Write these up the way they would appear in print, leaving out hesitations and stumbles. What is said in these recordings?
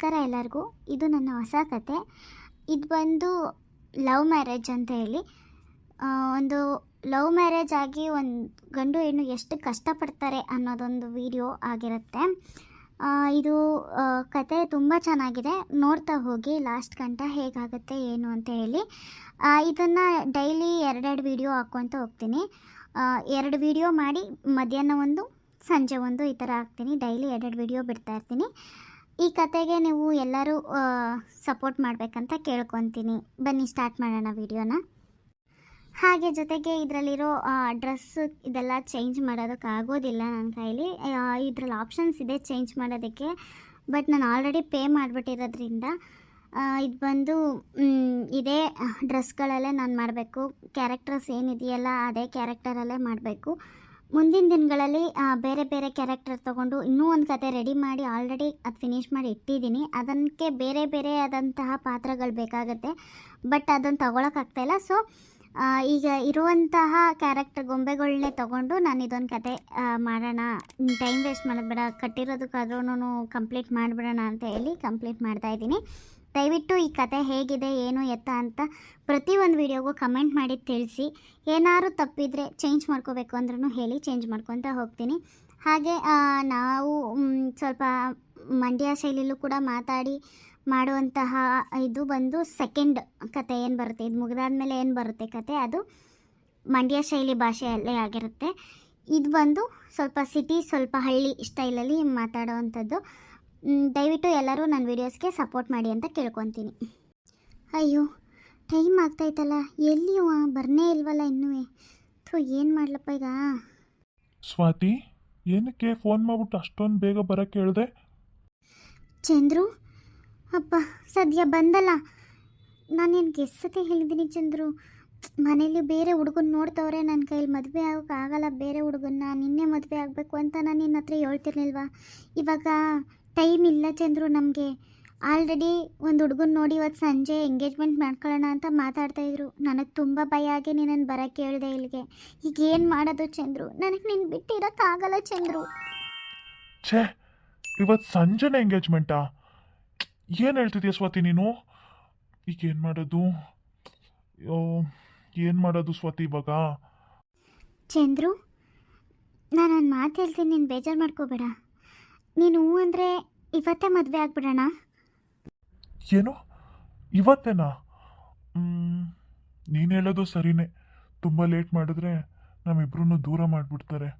ನಮಸ್ಕಾರ ಎಲ್ಲರಿಗೂ. ಇದು ನನ್ನ ಹೊಸ ಕತೆ. ಇದು ಬಂದು ಲವ್ ಮ್ಯಾರೇಜ್ ಅಂತ ಹೇಳಿ. ಒಂದು ಲವ್ ಮ್ಯಾರೇಜ್ ಆಗಿ ಒಂದು ಗಂಡು ಹೆಣ್ಣು ಎಷ್ಟು ಕಷ್ಟಪಡ್ತಾರೆ ಅನ್ನೋದೊಂದು ವಿಡಿಯೋ ಆಗಿರುತ್ತೆ. ಇದು ಕತೆ ತುಂಬ ಚೆನ್ನಾಗಿದೆ, ನೋಡ್ತಾ ಹೋಗಿ ಲಾಸ್ಟ್ ಗಂಟ ಹೇಗಾಗುತ್ತೆ ಏನು ಅಂತ ಹೇಳಿ. ಇದನ್ನು ಡೈಲಿ ಎರಡೆರಡು ವಿಡಿಯೋ ಹಾಕ್ಕೊತ ಹೋಗ್ತೀನಿ. 2 ವಿಡಿಯೋ ಮಾಡಿ ಮಧ್ಯಾಹ್ನ ಒಂದು ಸಂಜೆ ಒಂದು ಈ ಥರ ಹಾಕ್ತೀನಿ. ಡೈಲಿ 2 ವಿಡಿಯೋ ಬಿಡ್ತಾ ಇರ್ತೀನಿ. ಈ ಕತೆಗೆ ನೀವು ಎಲ್ಲರೂ ಸಪೋರ್ಟ್ ಮಾಡಬೇಕಂತ ಕೇಳ್ಕೊತೀನಿ. ಬನ್ನಿ ಸ್ಟಾರ್ಟ್ ಮಾಡೋಣ ವಿಡಿಯೋನ. ಹಾಗೆ ಜೊತೆಗೆ ಇದರಲ್ಲಿರೋ ಡ್ರೆಸ್ಸು ಇದೆಲ್ಲ ಚೇಂಜ್ ಮಾಡೋದಕ್ಕಾಗೋದಿಲ್ಲ ನನ್ನ ಕೈಲಿ. ಇದರಲ್ಲಿ ಆಪ್ಷನ್ಸ್ ಇದೆ ಚೇಂಜ್ ಮಾಡೋದಕ್ಕೆ, ಬಟ್ ನಾನು ಆಲ್ರೆಡಿ ಪೇ ಮಾಡಿಬಿಟ್ಟಿರೋದ್ರಿಂದ ಇದು ಬಂದು ಇದೇ ಡ್ರೆಸ್ಗಳಲ್ಲೇ ನಾನು ಮಾಡಬೇಕು. ಕ್ಯಾರೆಕ್ಟರ್ಸ್ ಏನಿದೆಯಲ್ಲ ಅದೇ ಕ್ಯಾರೆಕ್ಟರಲ್ಲೇ ಮಾಡಬೇಕು. ಮುಂದಿನ ದಿನಗಳಲ್ಲಿ ಬೇರೆ ಬೇರೆ ಕ್ಯಾರೆಕ್ಟರ್ ತೊಗೊಂಡು ಇನ್ನೂ ಒಂದು ಕತೆ ರೆಡಿ ಮಾಡಿ ಆಲ್ರೆಡಿ ಅದು ಫಿನಿಷ್ ಮಾಡಿ ಇಟ್ಟಿದ್ದೀನಿ. ಅದಕ್ಕೆ ಬೇರೆ ಬೇರೆ ಆದಂತಹ ಪಾತ್ರಗಳು ಬೇಕಾಗುತ್ತೆ, ಬಟ್ ಅದನ್ನು ತೊಗೊಳಕ್ಕಾಗ್ತಾಯಿಲ್ಲ. ಸೊ ಈಗ ಇರುವಂತಹ ಕ್ಯಾರೆಕ್ಟರ್ ಗೊಂಬೆಗಳನ್ನೇ ತೊಗೊಂಡು ನಾನು ಇದೊಂದು ಕತೆ ಮಾಡೋಣ, ಟೈಮ್ ವೇಸ್ಟ್ ಮಾಡೋದು ಬೇಡ, ಕಟ್ಟಿರೋದಕ್ಕಾದ್ರೂ ಕಂಪ್ಲೀಟ್ ಮಾಡಿಬಿಡೋಣ ಅಂತ ಹೇಳಿ ಕಂಪ್ಲೀಟ್ ಮಾಡ್ತಾಯಿದ್ದೀನಿ. ದಯವಿಟ್ಟು ಈ ಕತೆ ಹೇಗಿದೆ ಏನು ಎತ್ತ ಅಂತ ಪ್ರತಿಯೊಂದು ವಿಡಿಯೋಗೂ ಕಮೆಂಟ್ ಮಾಡಿ ತಿಳಿಸಿ. ಏನಾದರೂ ತಪ್ಪಿದರೆ ಚೇಂಜ್ ಮಾಡ್ಕೋಬೇಕು ಅಂದ್ರೂ ಹೇಳಿ, ಚೇಂಜ್ ಮಾಡ್ಕೊತ ಹೋಗ್ತೀನಿ. ಹಾಗೆ ನಾವು ಸ್ವಲ್ಪ ಮಂಡ್ಯ ಶೈಲಿಯಲ್ಲೂ ಕೂಡ ಮಾತಾಡಿ ಮಾಡುವಂತಹ ಇದು ಬಂದು ಸೆಕೆಂಡ್ ಕತೆ ಏನು ಬರುತ್ತೆ, ಇದು ಮುಗಿದಾದ್ಮೇಲೆ ಏನು ಬರುತ್ತೆ ಕತೆ, ಅದು ಮಂಡ್ಯ ಶೈಲಿ ಭಾಷೆಯಲ್ಲೇ ಆಗಿರುತ್ತೆ. ಇದು ಬಂದು ಸ್ವಲ್ಪ ಸಿಟಿ ಸ್ವಲ್ಪ ಹಳ್ಳಿ ಸ್ಟೈಲಲ್ಲಿ ಮಾತಾಡೋವಂಥದ್ದು. ದಯವಿಟ್ಟು ಎಲ್ಲರೂ ನನ್ನ ವೀಡಿಯೋಸ್ಗೆ ಸಪೋರ್ಟ್ ಮಾಡಿ ಅಂತ ಕೇಳ್ಕೊತೀನಿ. ಅಯ್ಯೋ ಟೈಮ್ ಆಗ್ತಾಯ್ತಲ್ಲ, ಎಲ್ಲಿಯೂ ಬರ್ನೇ ಇಲ್ವಲ್ಲ ಇನ್ನೂ. ಏನು ಮಾಡ್ಲಪ್ಪ ಈಗ. ಸ್ವಾತಿ, ಏನಕ್ಕೆ ಫೋನ್ ಮಾಡ್ಬಿಟ್ಟು ಅಷ್ಟೊಂದು ಬೇಗ ಬರೋಕ್ಕೆ ಹೇಳಿದೆ? ಚಂದ್ರು ಅಪ್ಪ ಸದ್ಯ ಬಂದಲ್ಲ. ನಾನೇನು ಗೆಸ್ಸತೆ ಹೇಳಿದ್ದೀನಿ ಚಂದ್ರು, ಮನೇಲಿ ಬೇರೆ ಹುಡುಗನ ನೋಡ್ತವ್ರೆ, ನನ್ನ ಕೈಲಿ ಮದುವೆ ಆಗೋಕ್ಕಾಗಲ್ಲ ಬೇರೆ ಹುಡುಗನ್ನ, ನಿನ್ನೆ ಮದುವೆ ಆಗಬೇಕು ಅಂತ ನಾನು ನಿನ್ನ ಹತ್ರ ಹೇಳ್ತಿರ್ಲಿಲ್ವಾ. ಇವಾಗ ಟೈಮ್ ಇಲ್ಲ ಚಂದ್ರು ನಮಗೆ. ಆಲ್ರೆಡಿ ಒಂದು ಹುಡುಗನ ನೋಡಿ ಇವತ್ತು ಸಂಜೆ ಎಂಗೇಜ್ಮೆಂಟ್ ಮಾಡ್ಕೊಳ್ಳೋಣ ಅಂತ ಮಾತಾಡ್ತಾಯಿದ್ರು. ನನಗೆ ತುಂಬ ಭಯ ಆಗಿ ನೀನನ್ನು ಬರೋಕ್ಕೆ ಹೇಳಿದೆ ಇಲ್ಲಿಗೆ. ಈಗ ಏನು ಮಾಡೋದು ಚಂದ್ರು, ನನಗೆ ನಿನ್ನ ಬಿಟ್ಟು ಇರೋಕ್ಕಾಗಲ್ಲ ಚಂದ್ರು. ಛೇ, ಇವತ್ತು ಸಂಜೆನೇ ಎಂಗೇಜ್ಮೆಂಟಾ? ಏನು ಹೇಳ್ತಿದ್ಯಾ ಸ್ವಾತಿ ನೀನು? ಈಗ ಏನು ಮಾಡೋದು ಸ್ವಾತಿ ಇವಾಗ? ಚಂದ್ರು, ನಾನೊಂದು ಮಾತು ಹೇಳ್ತೀನಿ, ನೀನು ಬೇಜಾರು ಮಾಡ್ಕೋಬೇಡ. ನೀನು ಅಂದರೆ ಇವತ್ತೇ ಮದುವೆ ಆಗ್ಬಿಡೋಣ. ಏನು ಇವತ್ತೇನಾ? ನೀನು ಹೇಳೋದು ಸರಿನೇ. ತುಂಬ ಲೇಟ್ ಮಾಡಿದ್ರೆ ನಮ್ಮಿಬ್ರೂ ದೂರ ಮಾಡಿಬಿಡ್ತಾರೆ.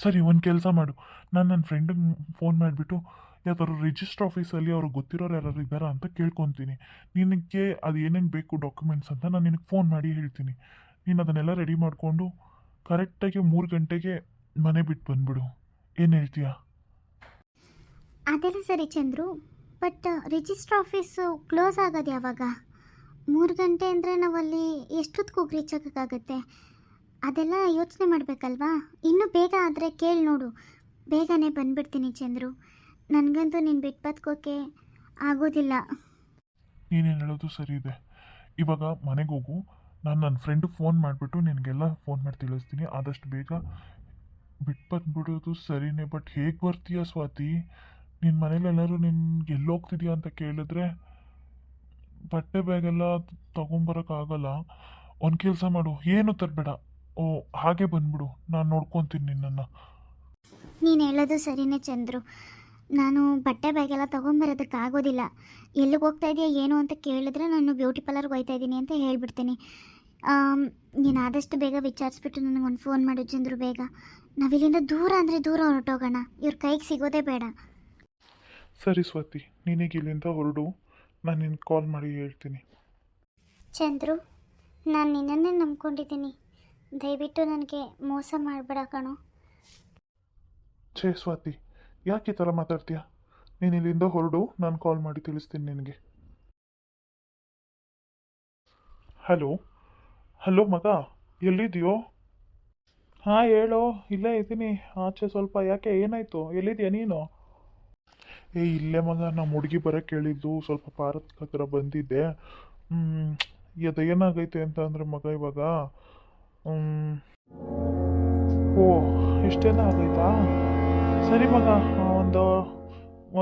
ಸರಿ, ಒಂದು ಕೆಲಸ ಮಾಡು, ನಾನು ನನ್ನ ಫ್ರೆಂಡಿಗೆ ಫೋನ್ ಮಾಡಿಬಿಟ್ಟು ಯಾವ್ದಾದ್ರು ರಿಜಿಸ್ಟ್ರ್ ಆಫೀಸಲ್ಲಿ ಅವ್ರಿಗೆ ಗೊತ್ತಿರೋರು ಯಾರು ಇದ್ದಾರಾ ಅಂತ ಕೇಳ್ಕೊತೀನಿ. ನಿನಗೆ ಅದು ಏನೇನು ಬೇಕು ಡಾಕ್ಯುಮೆಂಟ್ಸ್ ಅಂತ ನಾನು ನಿನಗೆ ಫೋನ್ ಮಾಡಿ ಹೇಳ್ತೀನಿ. ನೀನು ಅದನ್ನೆಲ್ಲ ರೆಡಿ ಮಾಡಿಕೊಂಡು ಕರೆಕ್ಟಾಗಿ 3 ಗಂಟೆಗೆ ಮನೆ ಬಿಟ್ಟು ಬಂದುಬಿಡು. ಏನು ಹೇಳ್ತೀಯಾ? ಅದೆಲ್ಲ ಸರಿ Chandru, but register office close ಆಗೋದು ಯಾವಾಗ? 3 ಗಂಟೆ ಅಂದರೆ ನಾವಲ್ಲಿ ಎಷ್ಟೊತ್ತಿಗೆ ಹೋಗಿ ರೀಚ್ ಆಗೋಕ್ಕಾಗತ್ತೆ? ಅದೆಲ್ಲ ಯೋಚನೆ ಮಾಡಬೇಕಲ್ವಾ. ಇನ್ನೂ ಬೇಗ ಆದರೆ ಕೇಳಿ ನೋಡು, ಬೇಗನೆ ಬಂದುಬಿಡ್ತೀನಿ ಚಂದ್ರು. ನನಗಂತೂ ನೀನು ಬಿಟ್ಟು ಬದುಕೋಕೆ ಆಗೋದಿಲ್ಲ. ನೀನೇನು ಹೇಳೋದು ಸರಿ ಇದೆ. ಇವಾಗ ಮನೆಗೆ ಹೋಗು, ನಾನು ನನ್ನ ಫ್ರೆಂಡಿಗೆ ಫೋನ್ ಮಾಡಿಬಿಟ್ಟು ನಿನಗೆಲ್ಲ ಫೋನ್ ಮಾಡಿ ತಿಳಿಸ್ತೀನಿ. ಆದಷ್ಟು ಬೇಗ ಬಿಟ್ಟು ಬಂದುಬಿಡೋದು ಸರಿನೇ, ಬಟ್ ಹೇಗೆ ಬರ್ತೀಯ ಸ್ವಾತಿ? ನಿನ್ನ ಮನೇಲೆಲ್ಲರೂ ನಿನ್ಗೆ ಎಲ್ಲೋಗ್ತಿದ್ಯಾ ಅಂತ ಕೇಳಿದ್ರೆ ಬಟ್ಟೆ ಬ್ಯಾಗೆಲ್ಲ ತೊಗೊಂಬರೋಕ್ಕಾಗಲ್ಲ. ಒಂದು ಕೆಲಸ ಮಾಡು, ಏನು ತರಬೇಡ, ಹಾಗೆ ಬಂದ್ಬಿಡು, ನಾನು ನೋಡ್ಕೊತೀನಿ ನಿನ್ನನ್ನು. ನೀನು ಹೇಳೋದು ಸರಿನೇ ಚಂದ್ರು, ನಾನು ಬಟ್ಟೆ ಬ್ಯಾಗೆಲ್ಲ ತೊಗೊಂಬರೋದಕ್ಕಾಗೋದಿಲ್ಲ. ಎಲ್ಲಿಗೆ ಹೋಗ್ತಾ ಇದೆಯಾ ಏನು ಅಂತ ಕೇಳಿದ್ರೆ ನಾನು ಬ್ಯೂಟಿ ಪಾರ್ಲರ್ಗೆ ಹೋಗ್ತಾ ಇದ್ದೀನಿ ಅಂತ ಹೇಳ್ಬಿಡ್ತೀನಿ. ನೀನು ಆದಷ್ಟು ಬೇಗ ವಿಚಾರಿಸ್ಬಿಟ್ಟು ನನಗೊಂದು ಫೋನ್ ಮಾಡು ಚಂದ್ರು, ಬೇಗ. ನಾವಿಲ್ಲಿಂದ ದೂರ ಅಂದರೆ ದೂರ ಹೊರಟೋಗೋಣ, ಇವ್ರ ಕೈಗೆ ಸಿಗೋದೇ ಬೇಡ. ಸರಿ ಸ್ವಾತಿ, ನೀನೀಗ ಇಲ್ಲಿಂದ ಹೊರಡು, ನಾನು ನಿನ್ಗೆ ಕಾಲ್ ಮಾಡಿ ಹೇಳ್ತೀನಿ. ಚಂದ್ರು, ನಾನು ನಿನ್ನನ್ನೇ ನಂಬ್ಕೊಂಡಿದ್ದೀನಿ, ದಯವಿಟ್ಟು ನನಗೆ ಮೋಸ ಮಾಡಬೇಡ ಕಣೋ. ಛೇ ಸ್ವಾತಿ, ಯಾಕೆ ಈ ಥರ ಮಾತಾಡ್ತೀಯಾ? ನೀನು ಇಲ್ಲಿಂದ ಹೊರಡು, ನಾನು ಕಾಲ್ ಮಾಡಿ ತಿಳಿಸ್ತೀನಿ ನಿನಗೆ. ಹಲೋ ಮಗ, ಎಲ್ಲಿದೆಯೋ? ಹಾಂ ಹೇಳೋ, ಇಲ್ಲೇ ಇದ್ದೀನಿ ಆಚೆ ಸ್ವಲ್ಪ. ಯಾಕೆ, ಏನಾಯಿತು? ಎಲ್ಲಿದೆಯಾ ನೀನು? ಇಲ್ಲೇ ಮಗ, ನಮ್ಮ ಹುಡುಗಿ ಬರೋಕ್ಕೆ ಹೇಳಿದ್ದು, ಸ್ವಲ್ಪ ಪಾರ್ಕ್ ಹತ್ರ ಬಂದಿದ್ದೆ. ಅದೇನಾಗೈತೆ ಅಂತ ಅಂದರೆ ಮಗ ಇವಾಗ ಓ ಇಷ್ಟೆಲ್ಲ ಆಗೈತಾ? ಸರಿ ಮಗ, ಒಂದು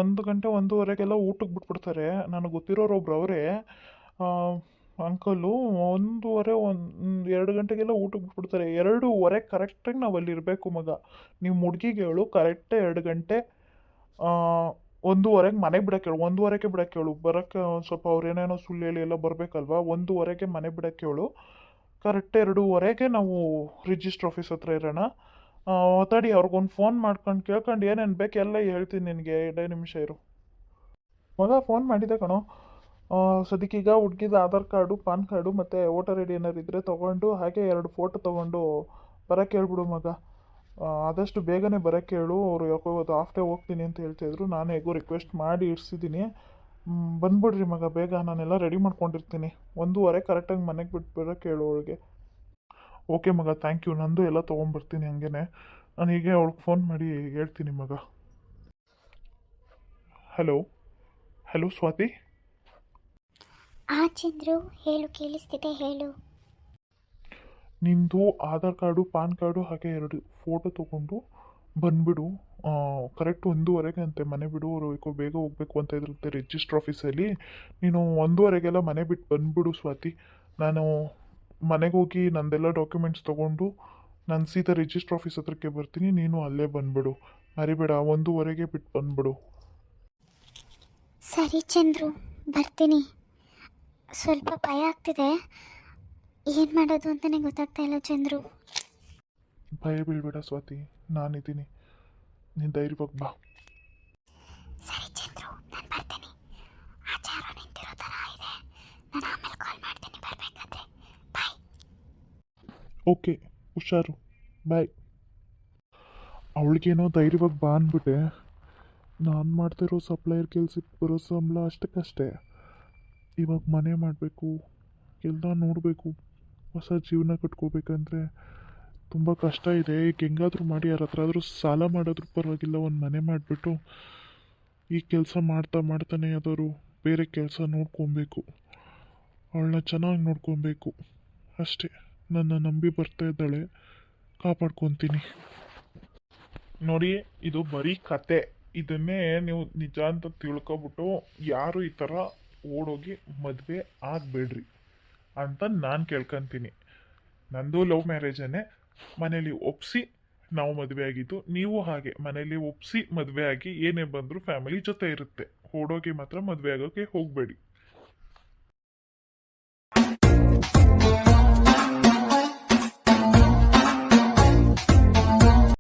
1 ಗಂಟೆ 1:30ಗೆಲ್ಲ ಊಟಕ್ಕೆ ಬಿಟ್ಬಿಡ್ತಾರೆ. ನನಗೆ ಗೊತ್ತಿರೋರು ಒಬ್ರು ಅವರೇ ಅಂಕಲು. 2 ಗಂಟೆಗೆಲ್ಲ ಊಟಕ್ಕೆ ಬಿಟ್ಬಿಡ್ತಾರೆ. 2:15 ಕರೆಕ್ಟಾಗಿ ನಾವು ಅಲ್ಲಿ ಇರಬೇಕು ಮಗ. ನೀವು ಹುಡ್ಗಿಗೆ ಹೇಳು ಕರೆಕ್ಟ್ 2 ಗಂಟೆ 1:15 ಮನೆಗೆ ಬಿಡಕ್ಕೆ ಹೇಳು. 1:15ಕ್ಕೆ ಬಿಡಕ್ಕೆ ಹೇಳು. ಬರೋಕ್ಕೆ ಸ್ವಲ್ಪ ಅವ್ರೇನೇನೋ ಸುಳ್ಳು ಹೇಳಿ ಎಲ್ಲ ಬರಬೇಕಲ್ವಾ. 1:15ಕ್ಕೆ ಮನೆ ಬಿಡಕ್ಕೆ ಹೇಳು. ಕರೆಕ್ಟ್ 2:15ಗೆ ನಾವು ರಿಜಿಸ್ಟ್ರ್ ಆಫೀಸ್ ಹತ್ರ ಇರೋಣ. ತಡಿ ಅವ್ರಿಗೊಂದು ಫೋನ್ ಮಾಡ್ಕೊಂಡು ಕೇಳ್ಕೊಂಡು ಏನೇನು ಬೇಕು ಎಲ್ಲ ಹೇಳ್ತೀನಿ ನಿನಗೆ. 2 ನಿಮಿಷ ಇರು ಮಗ. ಫೋನ್ ಮಾಡಿದೆ ಕಣೋ. ಸದ್ಯಕ್ಕೀಗ ಹುಡ್ಗಿದ ಆಧಾರ್ ಕಾರ್ಡು, ಪಾನ್ ಕಾರ್ಡು ಮತ್ತು ವೋಟರ್ ಐ ಡಿ ಏನಾರು ಇದ್ದರೆ ತೊಗೊಂಡು, ಹಾಗೆ 2 ಫೋಟೋ ತೊಗೊಂಡು ಬರೋಕ್ಕೆ ಹೇಳ್ಬಿಡು ಮಗ. ಆದಷ್ಟು ಬೇಗನೆ ಬರೋಕ್ಕೆ ಹೇಳು. ಅವರು ಯಾಕೋ ಇವತ್ತು ಹಾಫ್ ಡೇ ಹೋಗ್ತೀನಿ ಅಂತ ಹೇಳ್ತಾಯಿದ್ರು. ನಾನು ಹೇಗೋ ರಿಕ್ವೆಸ್ಟ್ ಮಾಡಿ ಇರಿಸಿದ್ದೀನಿ. ಬಂದ್ಬಿಡ್ರಿ ಮಗ ಬೇಗ. ನಾನೆಲ್ಲ ರೆಡಿ ಮಾಡ್ಕೊಂಡಿರ್ತೀನಿ. 1:15 ಕರೆಕ್ಟಾಗಿ ಮನೆಗೆ ಬಿಟ್ಟು ಬರೋಕ್ಕೆ ಹೇಳು ಅವಳಿಗೆ. ಓಕೆ ಮಗ, ಥ್ಯಾಂಕ್ ಯು. ನಂದು ಎಲ್ಲ ತೊಗೊಂಬರ್ತೀನಿ ಹಂಗೇನೆ. ನಾನು ಹೀಗೆ ಅವಳಿಗೆ ಫೋನ್ ಮಾಡಿ ಹೇಳ್ತೀನಿ ಮಗ. Hello hello Swati. ಚಂದ್ರು ಹೇಳು, ಕೇಳಿಸ್ತಿದೆ ಹೇಳು. ನಿಮ್ಮದು ಆಧಾರ್ ಕಾರ್ಡು, ಪಾನ್ ಕಾರ್ಡು ಹಾಗೆ 2 ಫೋಟೋ ತೊಗೊಂಡು ಬಂದುಬಿಡು. ಕರೆಕ್ಟ್ 1:15 ಅಂತೆ ಮನೆ ಬಿಡು. ಅವರು ಏಕೋ ಬೇಗ ಹೋಗಬೇಕು ಅಂತ ಇರುತ್ತೆ ರಿಜಿಸ್ಟ್ರ್ ಆಫೀಸಲ್ಲಿ. ನೀನು 1:15ಗೆಲ್ಲ ಮನೆ ಬಿಟ್ಟು ಬಂದುಬಿಡು ಸ್ವಾತಿ. ನಾನು ಮನೆಗೆ ಹೋಗಿ ನಂದೆಲ್ಲ ಡಾಕ್ಯುಮೆಂಟ್ಸ್ ತೊಗೊಂಡು ನಾನು ಸೀದಾ ರಿಜಿಸ್ಟ್ರ್ ಆಫೀಸ್ ಹತ್ರಕ್ಕೆ ಬರ್ತೀನಿ. ನೀನು ಅಲ್ಲೇ ಬಂದುಬಿಡು, ಮರಿಬೇಡ. 1:15ಗೆ ಬಿಟ್ಟು ಬಂದುಬಿಡು. ಸರಿ ಚಂದ್ರು, ಬರ್ತೀನಿ. ಸ್ವಲ್ಪ ಭಯ ಆಗ್ತಿದೆ, ಏನು ಮಾಡೋದು ಅಂತಲೇ ಗೊತ್ತಾಗ್ತಾ ಇಲ್ಲ ಚಂದ್ರು. ಭಯ ಬೀಳ್ಬೇಡ ಸ್ವಾತಿ, ನಾನಿದ್ದೀನಿ. ನೀನು ಧೈರ್ಯವಾಗಿ ಬಾ. ಸರಿ ಚಂದ್ರು, ನಾನು ಬರ್ತೀನಿ. ಆಚಾರ ನಿಂತಿರೋ ಥರ ಇದೆ. ನಾನು ಆಮೇಲೆ ಕಾಲ್ ಮಾಡ್ತೀನಿ ಬರಬೇಕಾದ್ರೆ. ಬಾಯ್. ಓಕೆ, ಹುಷಾರು, ಬಾಯ್. ಅವಳಿಗೇನೋ ಧೈರ್ಯವಾಗಿ ಬಾ ಅಂದ್ಬಿಟ್ಟೆ. ನಾನು ಮಾಡ್ತಿರೋ ಸಪ್ಲೈಯರ್ ಕೆಲ್ಸಕ್ಕೆ ಬರೋ ಸಂಬಳ ಅಷ್ಟಕ್ಕಷ್ಟೇ. ಇವಾಗ ಮನೆ ಮಾಡಬೇಕು, ಎಲ್ಲ ನೋಡಬೇಕು, ಹೊಸ ಜೀವನ ಕಟ್ಕೋಬೇಕಂದ್ರೆ ತುಂಬ ಕಷ್ಟ ಇದೆ. ಈಗ ಹೆಂಗಾದ್ರೂ ಮಾಡಿ ಯಾರ ಹತ್ರ ಆದರೂ ಸಾಲ ಮಾಡೋದ್ರೂ ಪರವಾಗಿಲ್ಲ, ಒಂದು ಮನೆ ಮಾಡಿಬಿಟ್ಟು ಈ ಕೆಲಸ ಮಾಡ್ತಾನೆ ಯಾವ್ದಾದ್ರು ಬೇರೆ ಕೆಲಸ ನೋಡ್ಕೊಬೇಕು. ಅವಳನ್ನ ಚೆನ್ನಾಗಿ ನೋಡ್ಕೊಬೇಕು ಅಷ್ಟೇ. ನನ್ನ ನಂಬಿ ಬರ್ತಾ ಇದ್ದಾಳೆ, ಕಾಪಾಡ್ಕೊತೀನಿ. ನೋಡಿ, ಇದು ಬರೀ ಕತೆ. ಇದನ್ನೇ ನೀವು ನಿಜ ಅಂತ ತಿಳ್ಕೊಬಿಟ್ಟು ಯಾರು ಈ ಥರ ಓಡೋಗಿ ಮದುವೆ ಆಗಬೇಡ್ರಿ ಅಂತ ನಾನು ಕೇಳ್ಕೊತೀನಿ. ನಂದು ಲವ್ ಮ್ಯಾರೇಜನ್ನೇ, ಮನೇಲಿ ಒಪ್ಪಿಸಿ ನಾವು ಮದುವೆ ಆಗಿದ್ದು. ನೀವು ಹಾಗೆ ಮನೇಲಿ ಒಪ್ಪಿಸಿ ಮದುವೆ ಆಗಿ ಏನೇ ಬಂದರೂ ಫ್ಯಾಮಿಲಿ ಜೊತೆ ಇರುತ್ತೆ. ಓಡೋಗಿ ಮಾತ್ರ ಮದುವೆ ಆಗೋಕ್ಕೆ ಹೋಗಬೇಡಿ.